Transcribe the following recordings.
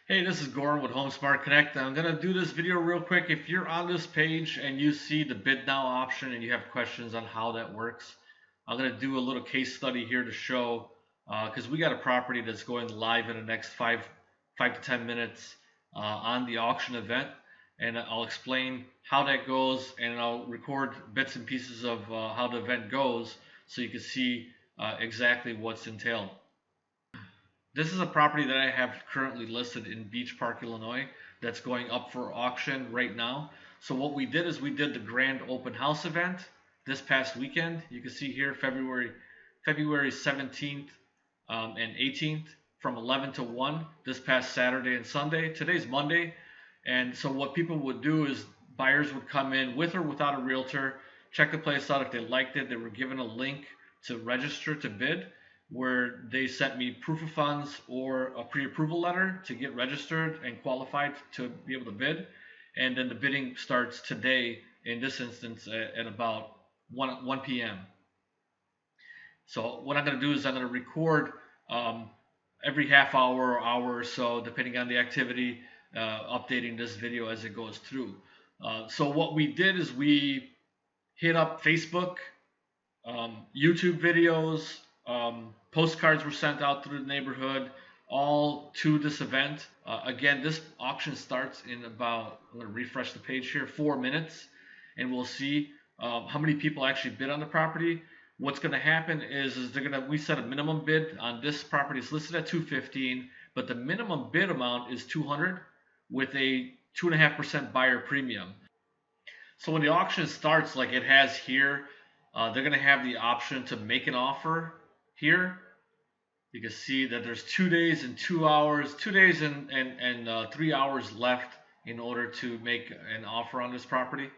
Hey, this is Goran with HomeSmart Connect. I'm going to do this video real quick. If you're on this page and you see the bid now option and you have questions on how that works, I'm going to do a little case study here to show, because we got a property that's going live in the next five to 10 minutes on the auction event. And I'll explain how that goes, and I'll record bits and pieces of how the event goes so you can see exactly what's entailed. This is a property that I have currently listed in Beach Park, Illinois, that's going up for auction right now. So what we did is we did the grand open house event this past weekend. You can see here February 17th and 18th from 11 to 1 this past Saturday and Sunday. Today's Monday. And so what people would do is buyers would come in with or without a realtor, check the place out. If they liked it, they were given a link to register to bid, where they sent me proof of funds or a pre-approval letter to get registered and qualified to be able to bid. And then the bidding starts today, in this instance, at about 1 p.m. So what I'm going to do is I'm going to record every half hour or hour or so, depending on the activity, updating this video as it goes through. So what we did is we hit up Facebook, YouTube videos, postcards were sent out through the neighborhood, all to this event. Again, this auction starts in about, I'm going to refresh the page here, 4 minutes, and we'll see how many people actually bid on the property. What's going to happen is we set a minimum bid on this property. It's listed at $215, but the minimum bid amount is $200 with a 2.5% buyer premium. So when the auction starts, like it has here, they're going to have the option to make an offer here. You can see that there's 2 days and 2 hours, 2 days and 3 hours left in order to make an offer on this property.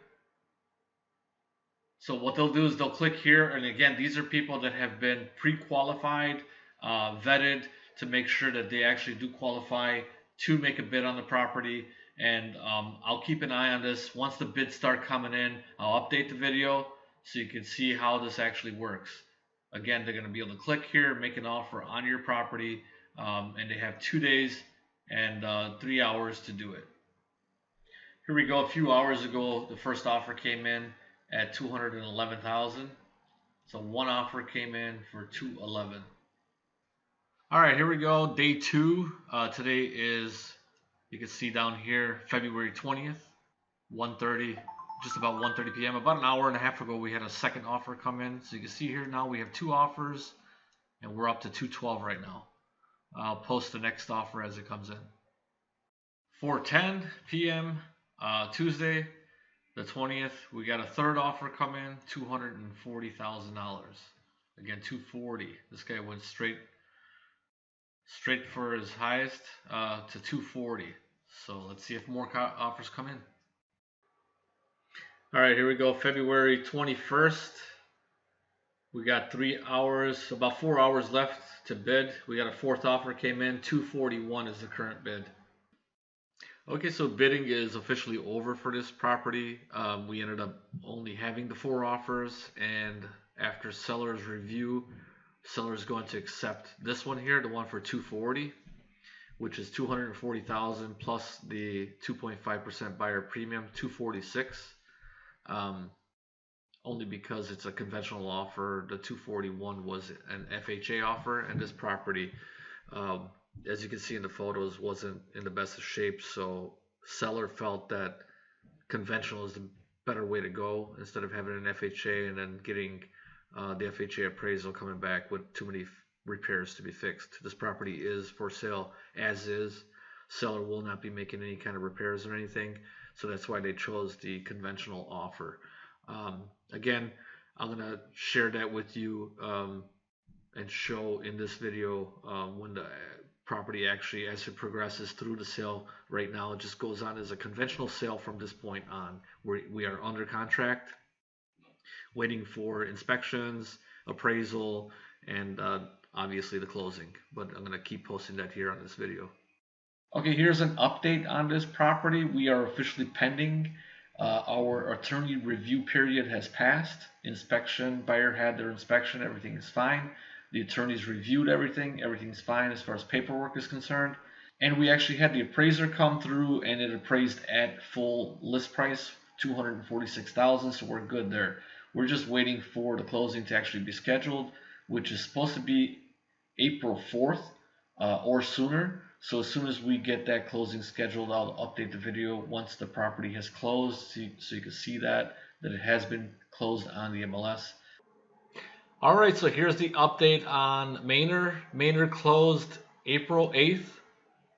So what they'll do is they'll click here, and again, these are people that have been pre-qualified, vetted to make sure that they actually do qualify to make a bid on the property. And I'll keep an eye on this. Once the bids start coming in, I'll update the video so you can see how this actually works. Again, they're going to be able to click here, make an offer on your property, and they have 2 days and 3 hours to do it. Here we go. A few hours ago, the first offer came in at $211,000. So one offer came in for $211,000. All right, here we go. Day two. Today is, you can see down here, February 20th, 1:30, just about 1:30 p.m. About an hour and a half ago, we had a second offer come in. So you can see here now we have 2 offers, and we're up to 212 right now. I'll post the next offer as it comes in. 4:10 p.m. Tuesday, the 20th, we got a third offer come in, $240,000. Again, 240. This guy went straight for his highest to 240. So let's see if more offers come in. All right, here we go. February 21st. We got 3 hours, about 4 hours left to bid. We got a fourth offer came in. 241 is the current bid. Okay, so bidding is officially over for this property. We ended up only having the 4 offers, and after seller's review, seller's going to accept this one here, the one for 240, which is 240,000 plus the 2.5% buyer premium, 246. Only because it's a conventional offer. The 241 was an FHA offer, and this property, as you can see in the photos, wasn't in the best of shape. So seller felt that conventional is the better way to go instead of having an FHA and then getting the FHA appraisal coming back with too many repairs to be fixed. This property is for sale as is. Seller will not be making any kind of repairs or anything, so that's why they chose the conventional offer. Again, I'm going to share that with you and show in this video when the property actually, as it progresses through the sale. Right now it just goes on as a conventional sale from this point on. We are under contract, waiting for inspections, appraisal, and obviously the closing. But I'm going to keep posting that here on this video. Okay, here's an update on this property. We are officially pending. Our attorney review period has passed. Inspection, buyer had their inspection, everything is fine. The attorneys reviewed everything, everything's fine as far as paperwork is concerned. And we actually had the appraiser come through, and it appraised at full list price, $246,000. So we're good there. We're just waiting for the closing to actually be scheduled, which is supposed to be April 4th or sooner. So as soon as we get that closing scheduled, I'll update the video once the property has closed, so you can see that it has been closed on the MLS. All right, so here's the update on Maynard. Maynard closed April 8th,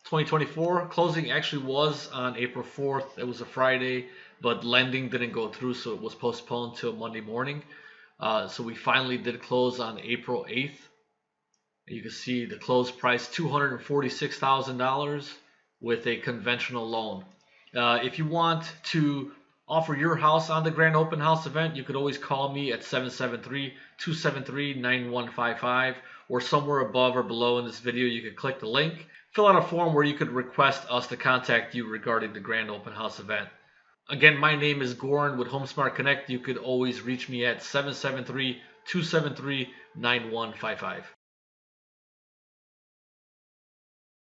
2024. Closing actually was on April 4th. It was a Friday, but lending didn't go through, so it was postponed till Monday morning. So we finally did close on April 8th. You can see the close price, $246,000 with a conventional loan. If you want to offer your house on the grand open house event, you could always call me at 773-273-9155, or somewhere above or below in this video you could click the link, fill out a form where you could request us to contact you regarding the grand open house event. Again, my name is Goran with HomeSmart Connect. You could always reach me at 773-273-9155.